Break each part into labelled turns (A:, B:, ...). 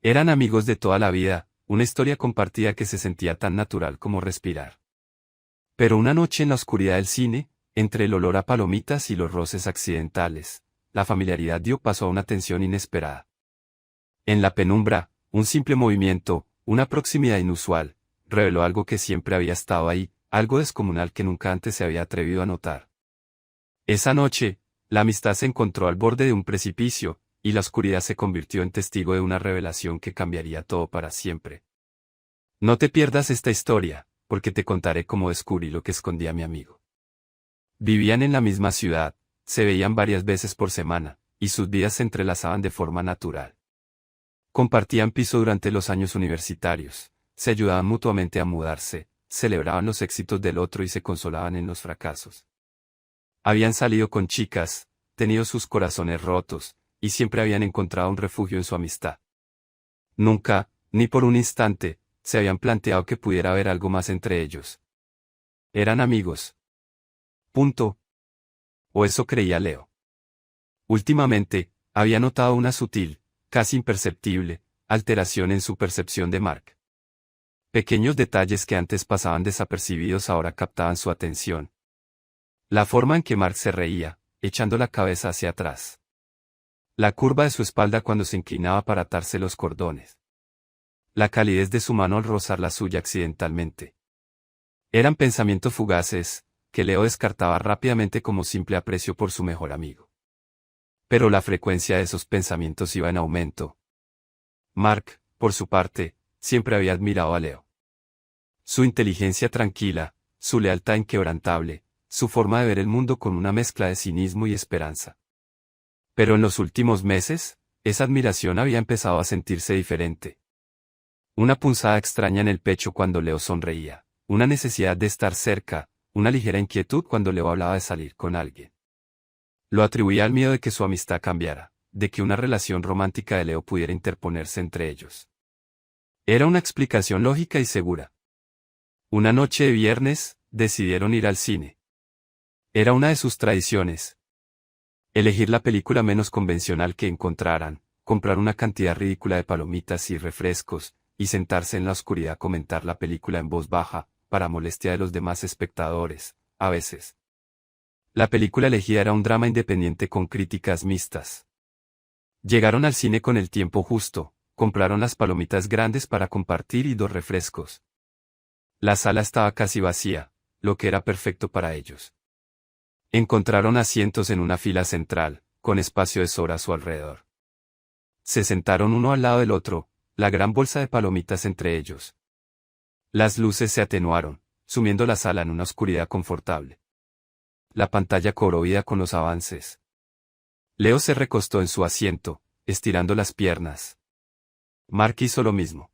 A: Eran amigos de toda la vida, una historia compartida que se sentía tan natural como respirar. Pero una noche en la oscuridad del cine, entre el olor a palomitas y los roces accidentales, la familiaridad dio paso a una tensión inesperada. En la penumbra, un simple movimiento, una proximidad inusual, reveló algo que siempre había estado ahí, algo descomunal que nunca antes se había atrevido a notar. Esa noche, la amistad se encontró al borde de un precipicio, y la oscuridad se convirtió en testigo de una revelación que cambiaría todo para siempre. No te pierdas esta historia, porque te contaré cómo descubrí lo que escondía mi amigo. Vivían en la misma ciudad, se veían varias veces por semana, y sus vidas se entrelazaban de forma natural. Compartían piso durante los años universitarios, se ayudaban mutuamente a mudarse, celebraban los éxitos del otro y se consolaban en los fracasos. Habían salido con chicas, tenido sus corazones rotos, y siempre habían encontrado un refugio en su amistad. Nunca, ni por un instante, se habían planteado que pudiera haber algo más entre ellos. Eran amigos. Punto. O eso creía Leo. Últimamente, había notado una sutil, casi imperceptible, alteración en su percepción de Mark. Pequeños detalles que antes pasaban desapercibidos ahora captaban su atención. La forma en que Mark se reía, echando la cabeza hacia atrás. La curva de su espalda cuando se inclinaba para atarse los cordones. La calidez de su mano al rozar la suya accidentalmente. Eran pensamientos fugaces, que Leo descartaba rápidamente como simple aprecio por su mejor amigo. Pero la frecuencia de esos pensamientos iba en aumento. Mark, por su parte, siempre había admirado a Leo. Su inteligencia tranquila, su lealtad inquebrantable, su forma de ver el mundo con una mezcla de cinismo y esperanza. Pero en los últimos meses, esa admiración había empezado a sentirse diferente. Una punzada extraña en el pecho cuando Leo sonreía, una necesidad de estar cerca, una ligera inquietud cuando Leo hablaba de salir con alguien. Lo atribuía al miedo de que su amistad cambiara, de que una relación romántica de Leo pudiera interponerse entre ellos. Era una explicación lógica y segura. Una noche de viernes, decidieron ir al cine. Era una de sus tradiciones. Elegir la película menos convencional que encontraran, comprar una cantidad ridícula de palomitas y refrescos, y sentarse en la oscuridad a comentar la película en voz baja, para molestia de los demás espectadores, a veces. La película elegida era un drama independiente con críticas mixtas. Llegaron al cine con el tiempo justo, compraron las palomitas grandes para compartir y 2 refrescos. La sala estaba casi vacía, lo que era perfecto para ellos. Encontraron asientos en una fila central, con espacio de sobra a su alrededor. Se sentaron uno al lado del otro, la gran bolsa de palomitas entre ellos. Las luces se atenuaron, sumiendo la sala en una oscuridad confortable. La pantalla cobró vida con los avances. Leo se recostó en su asiento, estirando las piernas. Mark hizo lo mismo.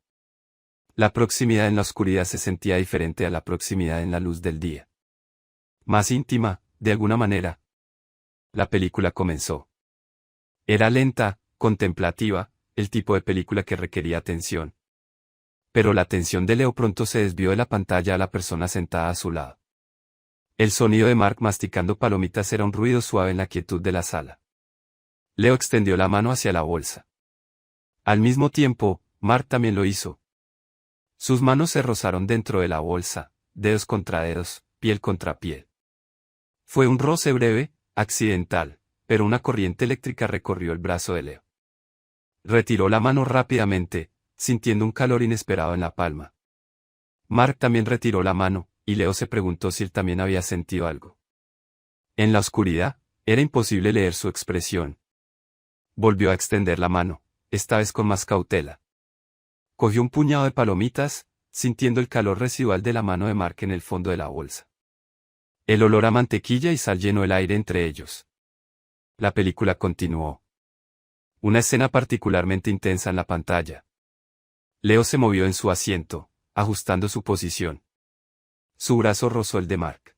A: La proximidad en la oscuridad se sentía diferente a la proximidad en la luz del día. Más íntima, de alguna manera. La película comenzó. Era lenta, contemplativa, el tipo de película que requería atención. Pero la atención de Leo pronto se desvió de la pantalla a la persona sentada a su lado. El sonido de Mark masticando palomitas era un ruido suave en la quietud de la sala. Leo extendió la mano hacia la bolsa. Al mismo tiempo, Mark también lo hizo. Sus manos se rozaron dentro de la bolsa, dedos contra dedos, piel contra piel. Fue un roce breve, accidental, pero una corriente eléctrica recorrió el brazo de Leo. Retiró la mano rápidamente, sintiendo un calor inesperado en la palma. Mark también retiró la mano, y Leo se preguntó si él también había sentido algo. En la oscuridad, era imposible leer su expresión. Volvió a extender la mano, esta vez con más cautela. Cogió un puñado de palomitas, sintiendo el calor residual de la mano de Mark en el fondo de la bolsa. El olor a mantequilla y sal llenó el aire entre ellos. La película continuó. Una escena particularmente intensa en la pantalla. Leo se movió en su asiento, ajustando su posición. Su brazo rozó el de Mark.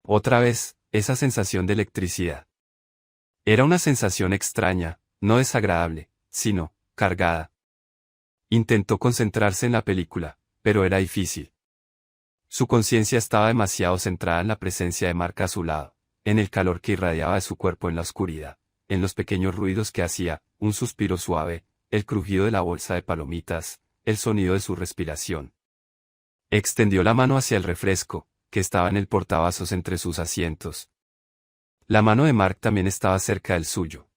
A: Otra vez, esa sensación de electricidad. Era una sensación extraña, no desagradable, sino, cargada. Intentó concentrarse en la película, pero era difícil. Su conciencia estaba demasiado centrada en la presencia de Mark a su lado, en el calor que irradiaba de su cuerpo en la oscuridad, en los pequeños ruidos que hacía, un suspiro suave, el crujido de la bolsa de palomitas, el sonido de su respiración. Extendió la mano hacia el refresco, que estaba en el portavasos entre sus asientos. La mano de Mark también estaba cerca del suyo.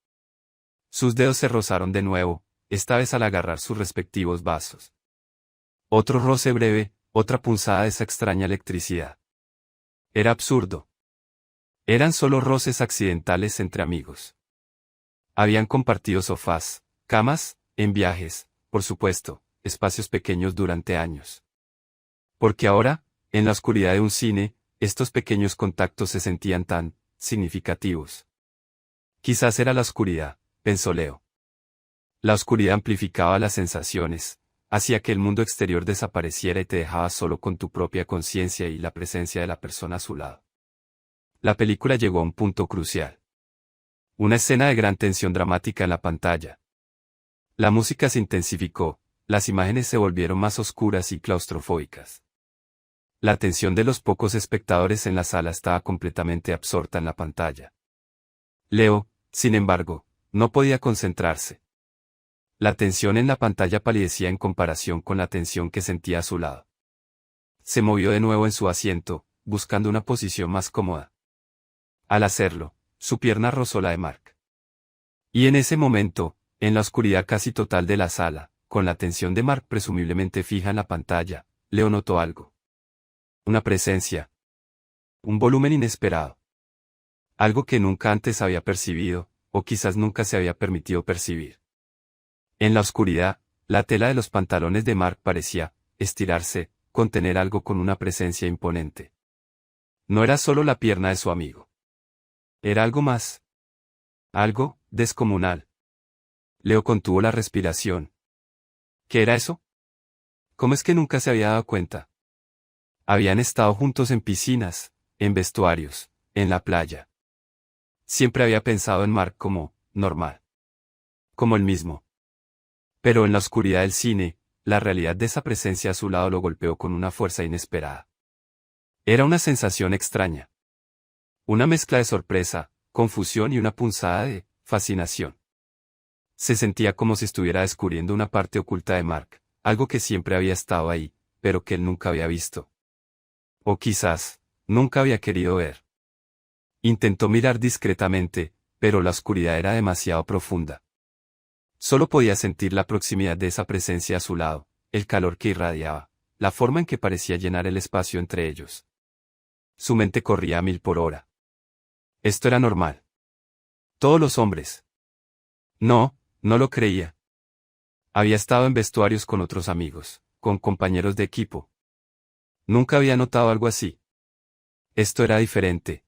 A: Sus dedos se rozaron de nuevo, esta vez al agarrar sus respectivos vasos. Otro roce breve, otra punzada de esa extraña electricidad. Era absurdo. Eran solo roces accidentales entre amigos. Habían compartido sofás, camas, en viajes, por supuesto, espacios pequeños durante años. Porque ahora, en la oscuridad de un cine, estos pequeños contactos se sentían tan significativos. Quizás era la oscuridad, pensó Leo. La oscuridad amplificaba las sensaciones, hacía que el mundo exterior desapareciera y te dejaba solo con tu propia conciencia y la presencia de la persona a su lado. La película llegó a un punto crucial. Una escena de gran tensión dramática en la pantalla. La música se intensificó, las imágenes se volvieron más oscuras y claustrofóbicas. La atención de los pocos espectadores en la sala estaba completamente absorta en la pantalla. Leo, sin embargo, no podía concentrarse. La tensión en la pantalla palidecía en comparación con la tensión que sentía a su lado. Se movió de nuevo en su asiento, buscando una posición más cómoda. Al hacerlo, su pierna rozó la de Mark. Y en ese momento, en la oscuridad casi total de la sala, con la atención de Mark presumiblemente fija en la pantalla, Leo notó algo. Una presencia. Un volumen inesperado. Algo que nunca antes había percibido, o quizás nunca se había permitido percibir. En la oscuridad, la tela de los pantalones de Mark parecía estirarse, contener algo con una presencia imponente. No era solo la pierna de su amigo. Era algo más. Algo descomunal. Leo contuvo la respiración. ¿Qué era eso? ¿Cómo es que nunca se había dado cuenta? Habían estado juntos en piscinas, en vestuarios, en la playa. Siempre había pensado en Mark como normal. Como el mismo. Pero en la oscuridad del cine, la realidad de esa presencia a su lado lo golpeó con una fuerza inesperada. Era una sensación extraña. Una mezcla de sorpresa, confusión y una punzada de fascinación. Se sentía como si estuviera descubriendo una parte oculta de Mark, algo que siempre había estado ahí, pero que él nunca había visto. O quizás, nunca había querido ver. Intentó mirar discretamente, pero la oscuridad era demasiado profunda. Solo podía sentir la proximidad de esa presencia a su lado, el calor que irradiaba, la forma en que parecía llenar el espacio entre ellos. Su mente corría a 1000 por hora. Esto era normal. Todos los hombres. No, no lo creía. Había estado en vestuarios con otros amigos, con compañeros de equipo. Nunca había notado algo así. Esto era diferente.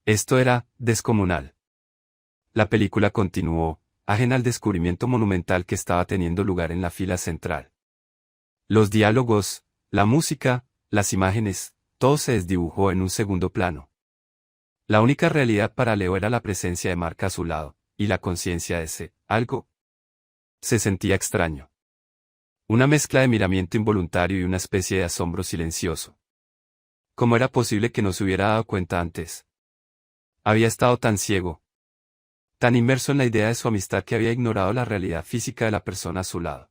A: Esto era descomunal. La película continuó, ajena al descubrimiento monumental que estaba teniendo lugar en la fila central. Los diálogos, la música, las imágenes, todo se desdibujó en un segundo plano. La única realidad para Leo era la presencia de Mark a su lado, y la conciencia de ese algo. Se sentía extraño. Una mezcla de miramiento involuntario y una especie de asombro silencioso. ¿Cómo era posible que no se hubiera dado cuenta antes? Había estado tan ciego, tan inmerso en la idea de su amistad que había ignorado la realidad física de la persona a su lado.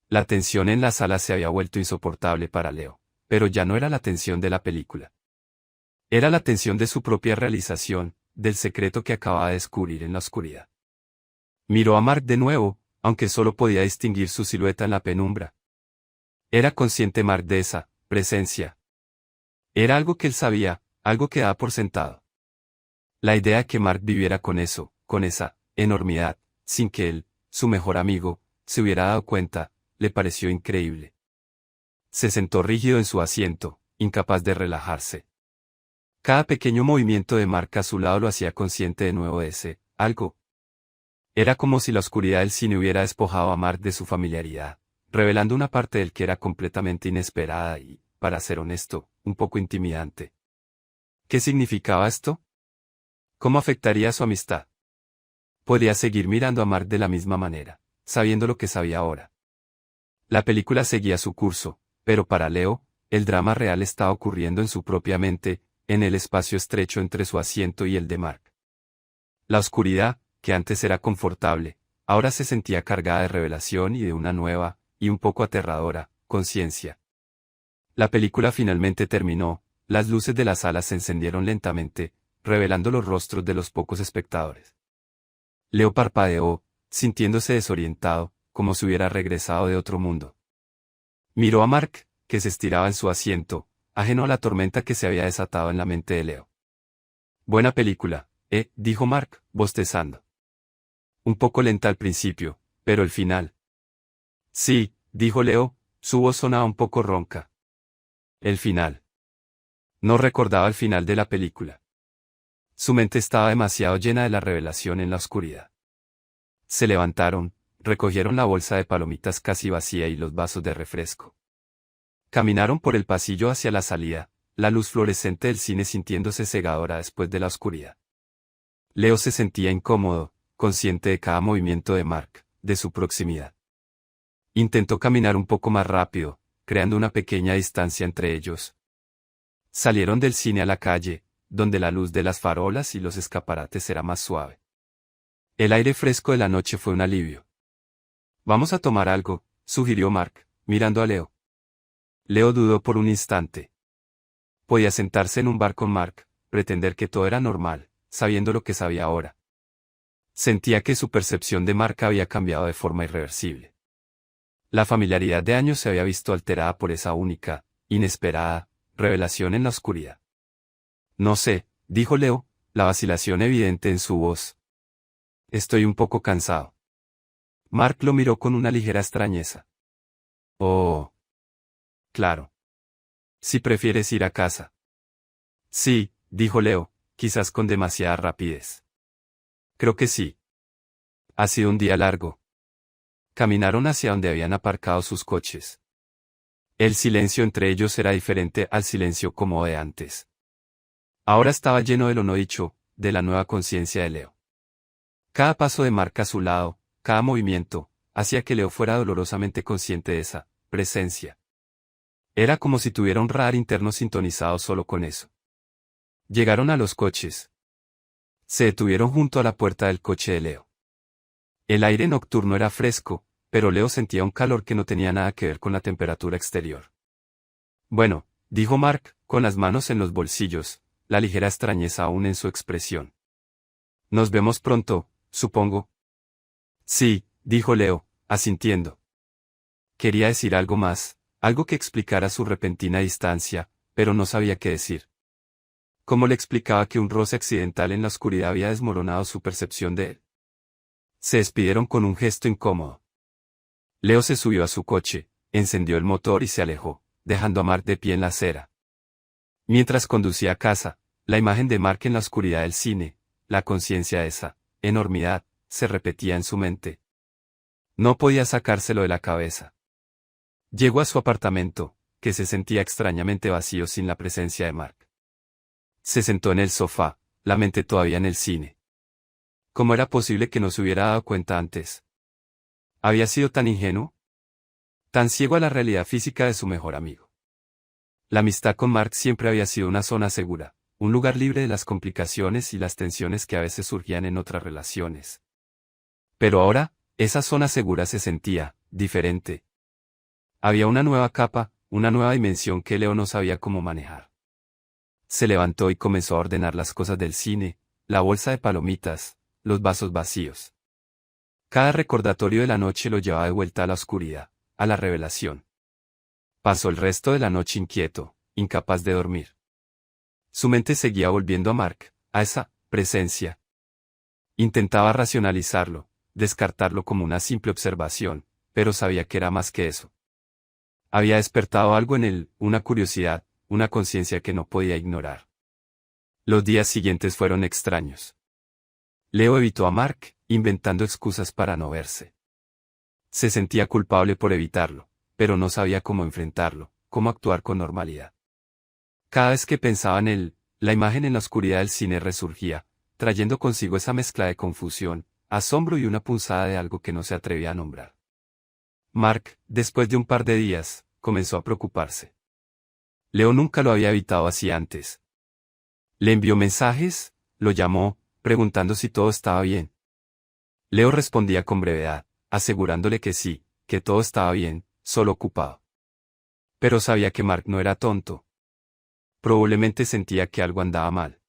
A: La tensión en la sala se había vuelto insoportable para Leo, pero ya no era la tensión de la película. Era la tensión de su propia realización, del secreto que acababa de descubrir en la oscuridad. Miró a Mark de nuevo, aunque solo podía distinguir su silueta en la penumbra. Era consciente Mark de esa presencia. Era algo que él sabía, algo que daba por sentado. La idea de que Mark viviera con eso, con esa enormidad, sin que él, su mejor amigo, se hubiera dado cuenta, le pareció increíble. Se sentó rígido en su asiento, incapaz de relajarse. Cada pequeño movimiento de Mark a su lado lo hacía consciente de nuevo de ese algo. Era como si la oscuridad del cine hubiera despojado a Mark de su familiaridad, revelando una parte del que era completamente inesperada y, para ser honesto, un poco intimidante. ¿Qué significaba esto? ¿Cómo afectaría a su amistad? Podría seguir mirando a Mark de la misma manera, sabiendo lo que sabía ahora. La película seguía su curso, pero para Leo, el drama real estaba ocurriendo en su propia mente, en el espacio estrecho entre su asiento y el de Mark. La oscuridad, que antes era confortable, ahora se sentía cargada de revelación y de una nueva, y un poco aterradora, conciencia. La película finalmente terminó, las luces de la sala se encendieron lentamente, revelando los rostros de los pocos espectadores. Leo parpadeó, sintiéndose desorientado, como si hubiera regresado de otro mundo. Miró a Mark, que se estiraba en su asiento, ajeno a la tormenta que se había desatado en la mente de Leo. Buena película, dijo Mark, bostezando. Un poco lenta al principio, pero el final. Sí, dijo Leo, su voz sonaba un poco ronca. El final. No recordaba el final de la película. Su mente estaba demasiado llena de la revelación en la oscuridad. Se levantaron, recogieron la bolsa de palomitas casi vacía y los vasos de refresco. Caminaron por el pasillo hacia la salida, la luz fluorescente del cine sintiéndose cegadora después de la oscuridad. Leo se sentía incómodo, consciente de cada movimiento de Mark, de su proximidad. Intentó caminar un poco más rápido, creando una pequeña distancia entre ellos. Salieron del cine a la calle, donde la luz de las farolas y los escaparates era más suave. El aire fresco de la noche fue un alivio. Vamos a tomar algo, sugirió Mark, mirando a Leo. Leo dudó por un instante. Podía sentarse en un bar con Mark, pretender que todo era normal, sabiendo lo que sabía ahora. Sentía que su percepción de Mark había cambiado de forma irreversible. La familiaridad de años se había visto alterada por esa única, inesperada, revelación en la oscuridad. No sé, dijo Leo, la vacilación evidente en su voz. Estoy un poco cansado. Mark lo miró con una ligera extrañeza. Oh. Claro. Si prefieres ir a casa. Sí, dijo Leo, quizás con demasiada rapidez. Creo que sí. Ha sido un día largo. Caminaron hacia donde habían aparcado sus coches. El silencio entre ellos era diferente al silencio como de antes. Ahora estaba lleno de lo no dicho, de la nueva conciencia de Leo. Cada paso de Mark a su lado, cada movimiento, hacía que Leo fuera dolorosamente consciente de esa presencia. Era como si tuviera un radar interno sintonizado solo con eso. Llegaron a los coches. Se detuvieron junto a la puerta del coche de Leo. El aire nocturno era fresco, pero Leo sentía un calor que no tenía nada que ver con la temperatura exterior. Bueno, dijo Mark, con las manos en los bolsillos, la ligera extrañeza aún en su expresión. Nos vemos pronto, supongo. Sí, dijo Leo, asintiendo. Quería decir algo más, algo que explicara su repentina distancia, pero no sabía qué decir. ¿Cómo le explicaba que un roce accidental en la oscuridad había desmoronado su percepción de él? Se despidieron con un gesto incómodo. Leo se subió a su coche, encendió el motor y se alejó, dejando a Mark de pie en la acera. Mientras conducía a casa, la imagen de Mark en la oscuridad del cine, la conciencia de esa enormidad, se repetía en su mente. No podía sacárselo de la cabeza. Llegó a su apartamento, que se sentía extrañamente vacío sin la presencia de Mark. Se sentó en el sofá, la mente todavía en el cine. ¿Cómo era posible que no se hubiera dado cuenta antes? ¿Había sido tan ingenuo? Tan ciego a la realidad física de su mejor amigo. La amistad con Mark siempre había sido una zona segura, un lugar libre de las complicaciones y las tensiones que a veces surgían en otras relaciones. Pero ahora, esa zona segura se sentía diferente. Había una nueva capa, una nueva dimensión que Leo no sabía cómo manejar. Se levantó y comenzó a ordenar las cosas del cine, la bolsa de palomitas, los vasos vacíos. Cada recordatorio de la noche lo llevaba de vuelta a la oscuridad, a la revelación. Pasó el resto de la noche inquieto, incapaz de dormir. Su mente seguía volviendo a Mark, a esa presencia. Intentaba racionalizarlo, descartarlo como una simple observación, pero sabía que era más que eso. Había despertado algo en él, una curiosidad, una conciencia que no podía ignorar. Los días siguientes fueron extraños. Leo evitó a Mark, inventando excusas para no verse. Se sentía culpable por evitarlo, pero no sabía cómo enfrentarlo, cómo actuar con normalidad. Cada vez que pensaba en él, la imagen en la oscuridad del cine resurgía, trayendo consigo esa mezcla de confusión, asombro y una punzada de algo que no se atrevía a nombrar. Mark, después de un par de días, comenzó a preocuparse. Leo nunca lo había evitado así antes. Le envió mensajes, lo llamó, preguntando si todo estaba bien. Leo respondía con brevedad, asegurándole que sí, que todo estaba bien, solo ocupado. Pero sabía que Mark no era tonto. Probablemente sentía que algo andaba mal.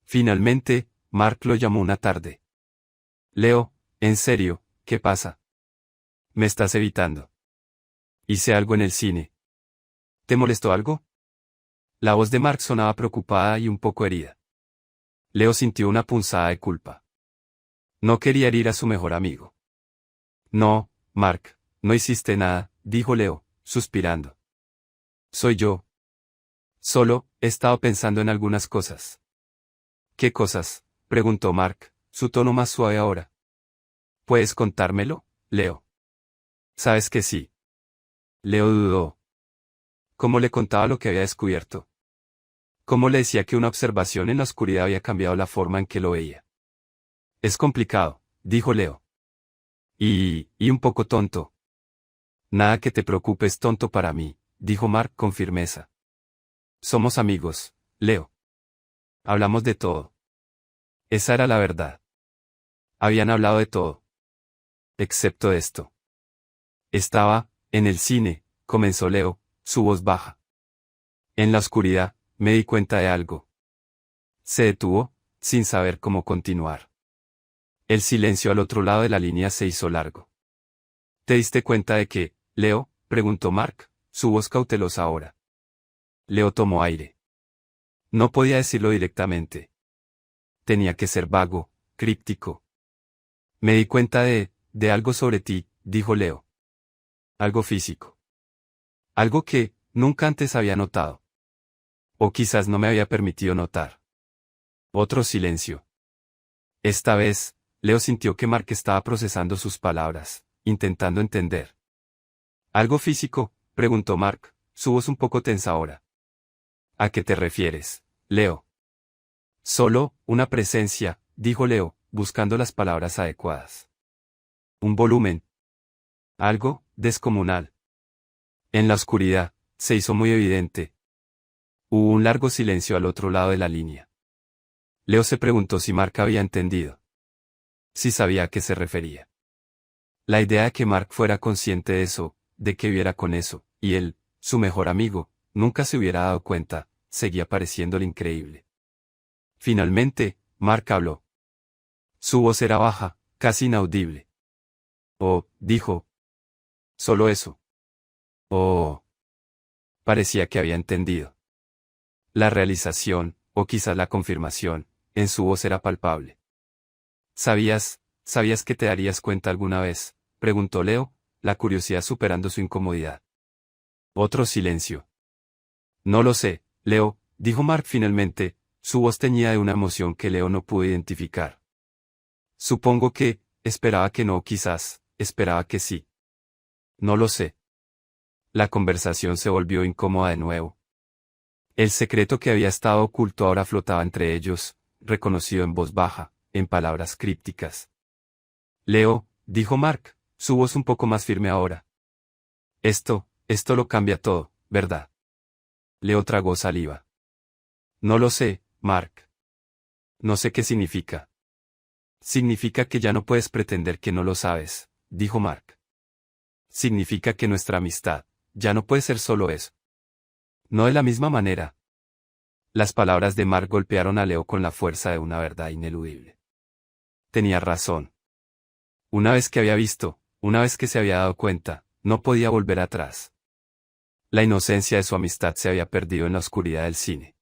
A: Finalmente, Mark lo llamó una tarde. Leo, en serio, ¿qué pasa? Me estás evitando. Hice algo en el cine. ¿Te molestó algo? La voz de Mark sonaba preocupada y un poco herida. Leo sintió una punzada de culpa. No quería herir a su mejor amigo. No, Mark, no hiciste nada, dijo Leo, suspirando. Soy yo. Solo, he estado pensando en algunas cosas. ¿Qué cosas? Preguntó Mark, su tono más suave ahora. ¿Puedes contármelo, Leo? Sabes que sí. Leo dudó. ¿Cómo le contaba lo que había descubierto? ¿Cómo le decía que una observación en la oscuridad había cambiado la forma en que lo veía? Es complicado, dijo Leo. Y un poco tonto. Nada que te preocupes, tonto para mí, dijo Mark con firmeza. Somos amigos, Leo. Hablamos de todo. Esa era la verdad. Habían hablado de todo. Excepto de esto. Estaba, en el cine, comenzó Leo, su voz baja. En la oscuridad, me di cuenta de algo. Se detuvo, sin saber cómo continuar. El silencio al otro lado de la línea se hizo largo. ¿Te diste cuenta de qué, Leo? Preguntó Mark, su voz cautelosa ahora. Leo tomó aire. No podía decirlo directamente. Tenía que ser vago, críptico. Me di cuenta de algo sobre ti, dijo Leo. Algo físico. Algo que, nunca antes había notado. O quizás no me había permitido notar. Otro silencio. Esta vez, Leo sintió que Mark estaba procesando sus palabras, intentando entender. ¿Algo físico? Preguntó Mark, su voz un poco tensa ahora. ¿A qué te refieres, Leo? Solo, una presencia, dijo Leo, buscando las palabras adecuadas. Un volumen. Algo, descomunal. En la oscuridad, se hizo muy evidente. Hubo un largo silencio al otro lado de la línea. Leo se preguntó si Mark había entendido. Si sabía a qué se refería. La idea de que Mark fuera consciente de eso, de que viera con eso, y él, su mejor amigo, nunca se hubiera dado cuenta, seguía pareciéndole increíble. Finalmente, Mark habló. Su voz era baja, casi inaudible. Oh, dijo. Solo eso. Oh. Parecía que había entendido. La realización, o quizás la confirmación, en su voz era palpable. ¿Sabías que te darías cuenta alguna vez? Preguntó Leo, la curiosidad superando su incomodidad. Otro silencio. No lo sé, Leo, dijo Mark finalmente, su voz teñida de una emoción que Leo no pudo identificar. Supongo que, esperaba que no, quizás, esperaba que sí. No lo sé. La conversación se volvió incómoda de nuevo. El secreto que había estado oculto ahora flotaba entre ellos, reconocido en voz baja, en palabras crípticas. Leo, dijo Mark, su voz un poco más firme ahora. Esto lo cambia todo, ¿verdad? Leo tragó saliva. No lo sé, Mark. No sé qué significa. Significa que ya no puedes pretender que no lo sabes, dijo Mark. Significa que nuestra amistad, ya no puede ser solo eso. No de la misma manera. Las palabras de Mark golpearon a Leo con la fuerza de una verdad ineludible. Tenía razón. Una vez que había visto, una vez que se había dado cuenta, no podía volver atrás. La inocencia de su amistad se había perdido en la oscuridad del cine.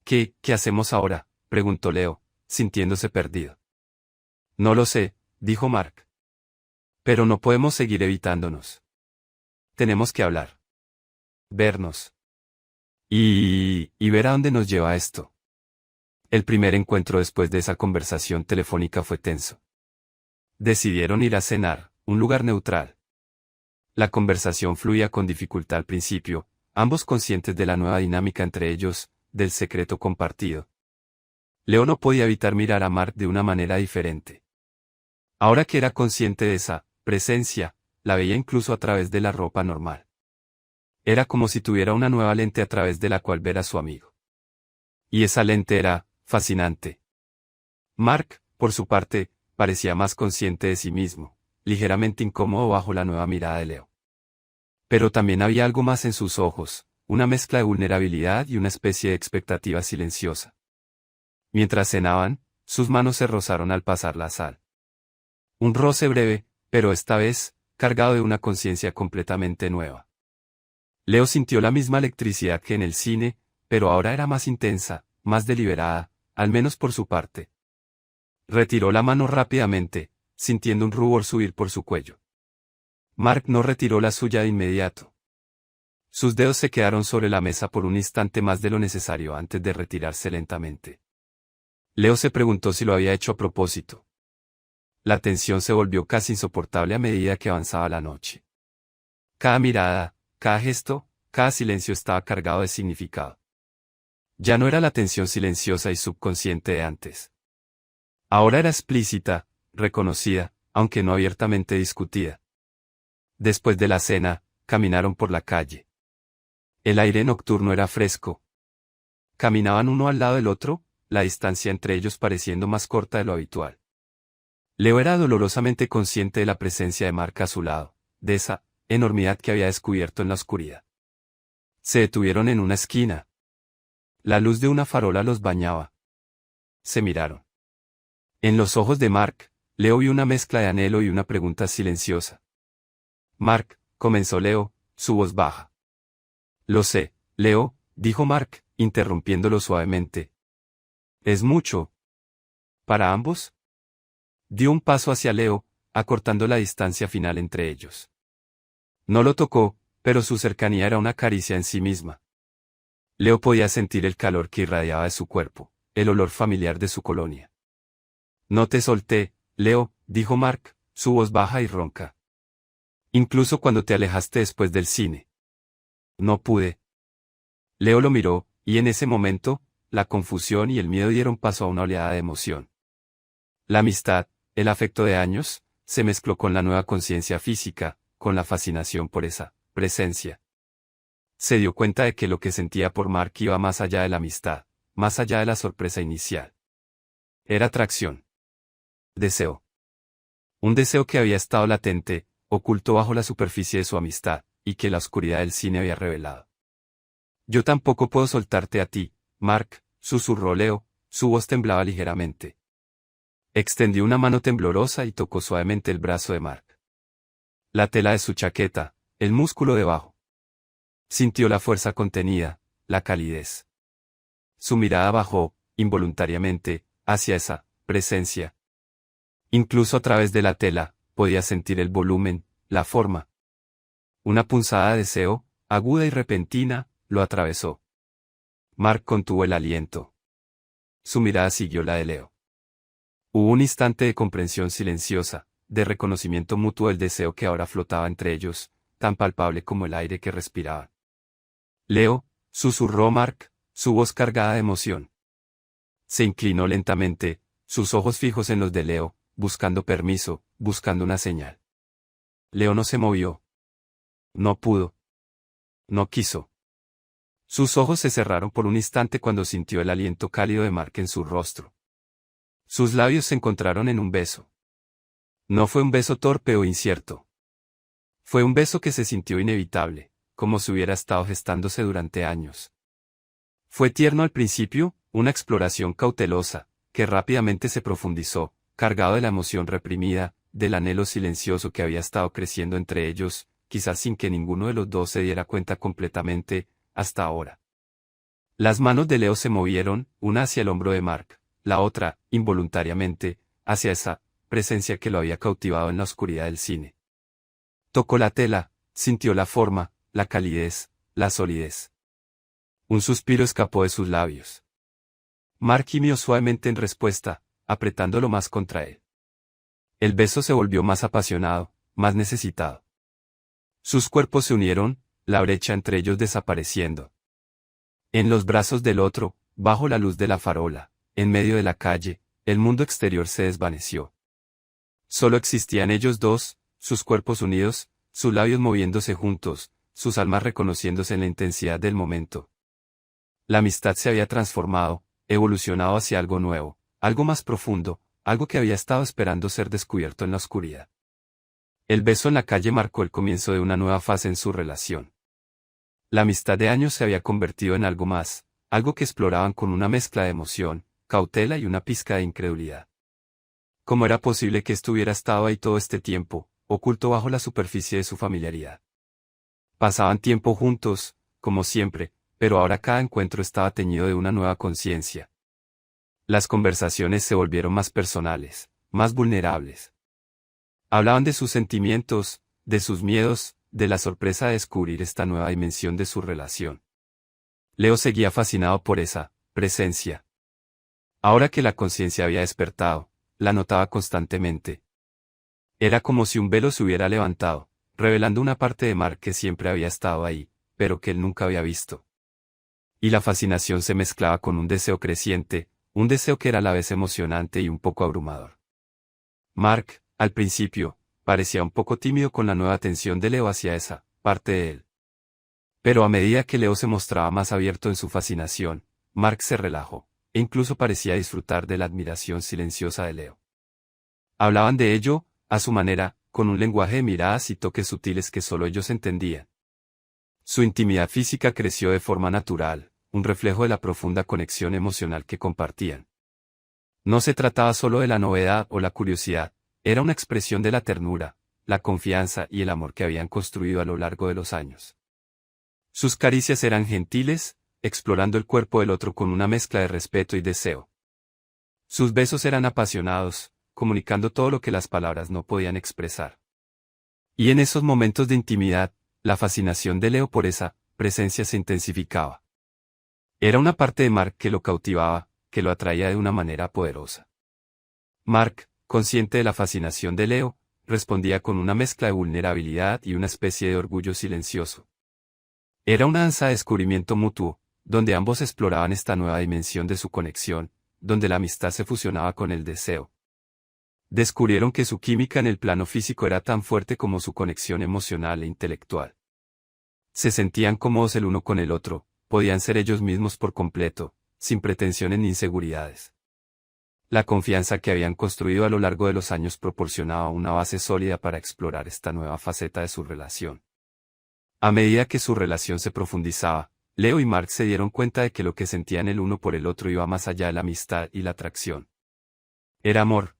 A: ¿Qué hacemos ahora?, preguntó Leo, sintiéndose perdido. No lo sé, dijo Mark. Pero no podemos seguir evitándonos. Tenemos que hablar. Vernos. Y ver a dónde nos lleva esto. El primer encuentro después de esa conversación telefónica fue tenso. Decidieron ir a cenar, un lugar neutral. La conversación fluía con dificultad al principio, ambos conscientes de la nueva dinámica entre ellos, del secreto compartido. Leo no podía evitar mirar a Mark de una manera diferente. Ahora que era consciente de esa presencia, la veía incluso a través de la ropa normal. Era como si tuviera una nueva lente a través de la cual ver a su amigo. Y esa lente era fascinante. Mark, por su parte, parecía más consciente de sí mismo, ligeramente incómodo bajo la nueva mirada de Leo. Pero también había algo más en sus ojos, una mezcla de vulnerabilidad y una especie de expectativa silenciosa. Mientras cenaban, sus manos se rozaron al pasar la sal. Un roce breve, pero esta vez, cargado de una conciencia completamente nueva. Leo sintió la misma electricidad que en el cine, pero ahora era más intensa, más deliberada, al menos por su parte. Retiró la mano rápidamente, sintiendo un rubor subir por su cuello. Mark no retiró la suya de inmediato. Sus dedos se quedaron sobre la mesa por un instante más de lo necesario antes de retirarse lentamente. Leo se preguntó si lo había hecho a propósito. La tensión se volvió casi insoportable a medida que avanzaba la noche. Cada mirada, cada gesto, cada silencio estaba cargado de significado. Ya no era la tensión silenciosa y subconsciente de antes. Ahora era explícita, reconocida, aunque no abiertamente discutida. Después de la cena, caminaron por la calle. El aire nocturno era fresco. Caminaban uno al lado del otro, la distancia entre ellos pareciendo más corta de lo habitual. Leo era dolorosamente consciente de la presencia de Mark a su lado, de esa enormidad que había descubierto en la oscuridad. Se detuvieron en una esquina. La luz de una farola los bañaba. Se miraron. En los ojos de Mark, Leo vio una mezcla de anhelo y una pregunta silenciosa. Mark, comenzó Leo, su voz baja. Lo sé, Leo, dijo Mark, interrumpiéndolo suavemente. ¿Es mucho? ¿Para ambos? Dio un paso hacia Leo, acortando la distancia final entre ellos. No lo tocó, pero su cercanía era una caricia en sí misma. Leo podía sentir el calor que irradiaba de su cuerpo, el olor familiar de su colonia. No te solté, Leo, dijo Mark, su voz baja y ronca. Incluso cuando te alejaste después del cine. No pude. Leo lo miró, y en ese momento, la confusión y el miedo dieron paso a una oleada de emoción. La amistad, el afecto de años, se mezcló con la nueva conciencia física, con la fascinación por esa presencia. Se dio cuenta de que lo que sentía por Mark iba más allá de la amistad, más allá de la sorpresa inicial. Era atracción. Deseo. Un deseo que había estado latente, oculto bajo la superficie de su amistad, y que la oscuridad del cine había revelado. Yo tampoco puedo soltarte a ti, Mark, susurró Leo, su voz temblaba ligeramente. Extendió una mano temblorosa y tocó suavemente el brazo de Mark. La tela de su chaqueta, el músculo debajo. Sintió la fuerza contenida, la calidez. Su mirada bajó, involuntariamente, hacia esa presencia. Incluso a través de la tela, podía sentir el volumen, la forma. Una punzada de deseo, aguda y repentina, lo atravesó. Mark contuvo el aliento. Su mirada siguió la de Leo. Hubo un instante de comprensión silenciosa, de reconocimiento mutuo del deseo que ahora flotaba entre ellos, tan palpable como el aire que respiraban. Leo, susurró Mark, su voz cargada de emoción. Se inclinó lentamente, sus ojos fijos en los de Leo, buscando permiso, buscando una señal. Leo no se movió. No pudo. No quiso. Sus ojos se cerraron por un instante cuando sintió el aliento cálido de Mark en su rostro. Sus labios se encontraron en un beso. No fue un beso torpe o incierto. Fue un beso que se sintió inevitable, como si hubiera estado gestándose durante años. Fue tierno al principio, una exploración cautelosa, que rápidamente se profundizó, cargado de la emoción reprimida, del anhelo silencioso que había estado creciendo entre ellos, quizás sin que ninguno de los dos se diera cuenta completamente, hasta ahora. Las manos de Leo se movieron, una hacia el hombro de Mark, la otra, involuntariamente, hacia esa presencia que lo había cautivado en la oscuridad del cine. Tocó la tela, sintió la forma, la calidez, la solidez. Un suspiro escapó de sus labios. Mark gimió suavemente en respuesta, apretándolo más contra él. El beso se volvió más apasionado, más necesitado. Sus cuerpos se unieron, la brecha entre ellos desapareciendo. En los brazos del otro, bajo la luz de la farola, en medio de la calle, el mundo exterior se desvaneció. Solo existían ellos dos, sus cuerpos unidos, sus labios moviéndose juntos, sus almas reconociéndose en la intensidad del momento. La amistad se había transformado, evolucionado hacia algo nuevo, algo más profundo, algo que había estado esperando ser descubierto en la oscuridad. El beso en la calle marcó el comienzo de una nueva fase en su relación. La amistad de años se había convertido en algo más, algo que exploraban con una mezcla de emoción, cautela y una pizca de incredulidad. ¿Cómo era posible que esto hubiera estado ahí todo este tiempo, oculto bajo la superficie de su familiaridad? Pasaban tiempo juntos, como siempre, pero ahora cada encuentro estaba teñido de una nueva conciencia. Las conversaciones se volvieron más personales, más vulnerables. Hablaban de sus sentimientos, de sus miedos, de la sorpresa de descubrir esta nueva dimensión de su relación. Leo seguía fascinado por esa presencia. Ahora que la conciencia había despertado, la notaba constantemente. Era como si un velo se hubiera levantado, revelando una parte de Mark que siempre había estado ahí, pero que él nunca había visto. Y la fascinación se mezclaba con un deseo creciente, un deseo que era a la vez emocionante y un poco abrumador. Mark, al principio, parecía un poco tímido con la nueva atención de Leo hacia esa parte de él. Pero a medida que Leo se mostraba más abierto en su fascinación, Mark se relajó, e incluso parecía disfrutar de la admiración silenciosa de Leo. Hablaban de ello, a su manera, con un lenguaje de miradas y toques sutiles que solo ellos entendían. Su intimidad física creció de forma natural, un reflejo de la profunda conexión emocional que compartían. No se trataba solo de la novedad o la curiosidad, era una expresión de la ternura, la confianza y el amor que habían construido a lo largo de los años. Sus caricias eran gentiles, explorando el cuerpo del otro con una mezcla de respeto y deseo. Sus besos eran apasionados, comunicando todo lo que las palabras no podían expresar. Y en esos momentos de intimidad, la fascinación de Leo por esa presencia se intensificaba. Era una parte de Mark que lo cautivaba, que lo atraía de una manera poderosa. Mark, consciente de la fascinación de Leo, respondía con una mezcla de vulnerabilidad y una especie de orgullo silencioso. Era una danza de descubrimiento mutuo, donde ambos exploraban esta nueva dimensión de su conexión, donde la amistad se fusionaba con el deseo. Descubrieron que su química en el plano físico era tan fuerte como su conexión emocional e intelectual. Se sentían cómodos el uno con el otro, podían ser ellos mismos por completo, sin pretensiones ni inseguridades. La confianza que habían construido a lo largo de los años proporcionaba una base sólida para explorar esta nueva faceta de su relación. A medida que su relación se profundizaba, Leo y Mark se dieron cuenta de que lo que sentían el uno por el otro iba más allá de la amistad y la atracción. Era amor.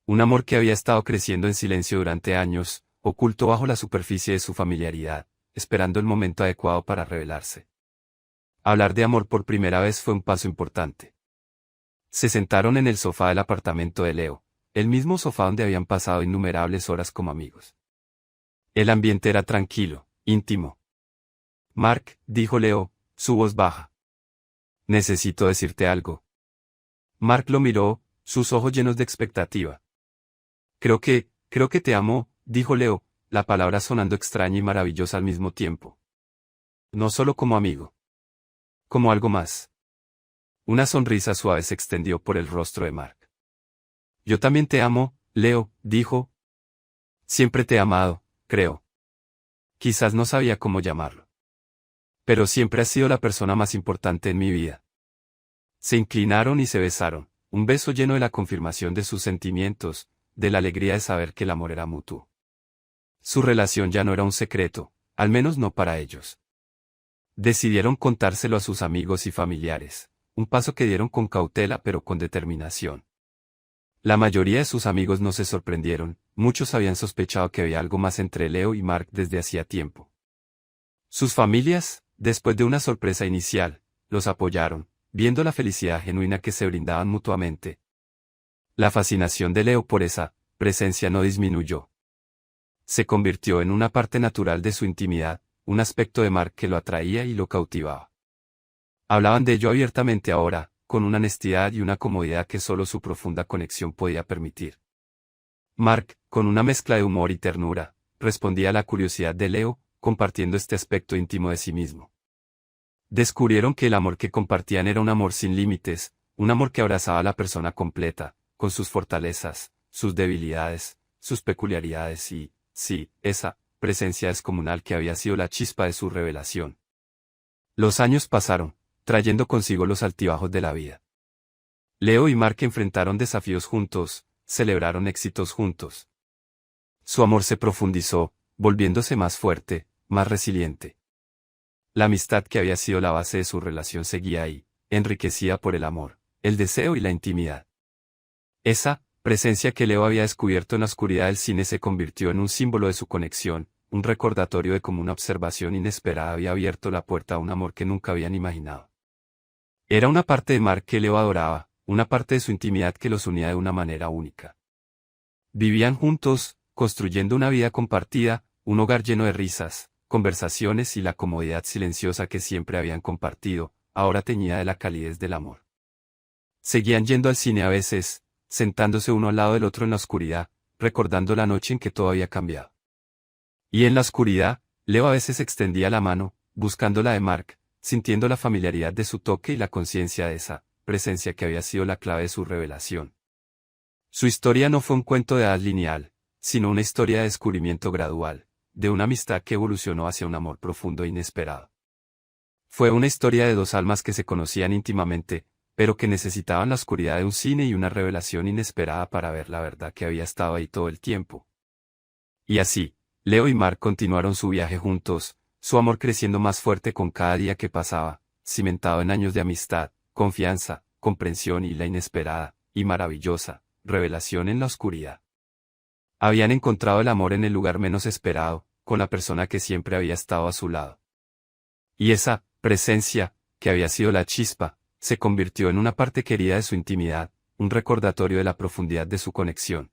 A: Un amor que había estado creciendo en silencio durante años, oculto bajo la superficie de su familiaridad, esperando el momento adecuado para revelarse. Hablar de amor por primera vez fue un paso importante. Se sentaron en el sofá del apartamento de Leo, el mismo sofá donde habían pasado innumerables horas como amigos. El ambiente era tranquilo, íntimo. Mark, dijo Leo, su voz baja. Necesito decirte algo. Mark lo miró, sus ojos llenos de expectativa. Creo que te amo, dijo Leo, la palabra sonando extraña y maravillosa al mismo tiempo. No solo como amigo. Como algo más. Una sonrisa suave se extendió por el rostro de Mark. Yo también te amo, Leo, dijo. Siempre te he amado, creo. Quizás no sabía cómo llamarlo. Pero siempre has sido la persona más importante en mi vida. Se inclinaron y se besaron, un beso lleno de la confirmación de sus sentimientos, de la alegría de saber que el amor era mutuo. Su relación ya no era un secreto, al menos no para ellos. Decidieron contárselo a sus amigos y familiares, un paso que dieron con cautela pero con determinación. La mayoría de sus amigos no se sorprendieron, muchos habían sospechado que había algo más entre Leo y Mark desde hacía tiempo. Sus familias, después de una sorpresa inicial, los apoyaron, viendo la felicidad genuina que se brindaban mutuamente. La fascinación de Leo por esa presencia no disminuyó. Se convirtió en una parte natural de su intimidad, un aspecto de Mark que lo atraía y lo cautivaba. Hablaban de ello abiertamente ahora, con una honestidad y una comodidad que solo su profunda conexión podía permitir. Mark, con una mezcla de humor y ternura, respondía a la curiosidad de Leo, compartiendo este aspecto íntimo de sí mismo. Descubrieron que el amor que compartían era un amor sin límites, un amor que abrazaba a la persona completa, con sus fortalezas, sus debilidades, sus peculiaridades y, sí, esa presencia descomunal que había sido la chispa de su revelación. Los años pasaron, trayendo consigo los altibajos de la vida. Leo y Mark enfrentaron desafíos juntos, celebraron éxitos juntos. Su amor se profundizó, volviéndose más fuerte, más resiliente. La amistad que había sido la base de su relación seguía ahí, enriquecida por el amor, el deseo y la intimidad. Esa presencia que Leo había descubierto en la oscuridad del cine se convirtió en un símbolo de su conexión, un recordatorio de cómo una observación inesperada había abierto la puerta a un amor que nunca habían imaginado. Era una parte de Mark que Leo adoraba, una parte de su intimidad que los unía de una manera única. Vivían juntos, construyendo una vida compartida, un hogar lleno de risas, conversaciones y la comodidad silenciosa que siempre habían compartido, ahora teñida de la calidez del amor. Seguían yendo al cine a veces, sentándose uno al lado del otro en la oscuridad, recordando la noche en que todo había cambiado. Y en la oscuridad, Leo a veces extendía la mano, buscando la de Mark, sintiendo la familiaridad de su toque y la conciencia de esa presencia que había sido la clave de su revelación. Su historia no fue un cuento de hadas lineal, sino una historia de descubrimiento gradual, de una amistad que evolucionó hacia un amor profundo e inesperado. Fue una historia de dos almas que se conocían íntimamente, pero que necesitaban la oscuridad de un cine y una revelación inesperada para ver la verdad que había estado ahí todo el tiempo. Y así, Leo y Mark continuaron su viaje juntos, su amor creciendo más fuerte con cada día que pasaba, cimentado en años de amistad, confianza, comprensión y la inesperada, y maravillosa, revelación en la oscuridad. Habían encontrado el amor en el lugar menos esperado, con la persona que siempre había estado a su lado. Y esa presencia, que había sido la chispa, se convirtió en una parte querida de su intimidad, un recordatorio de la profundidad de su conexión.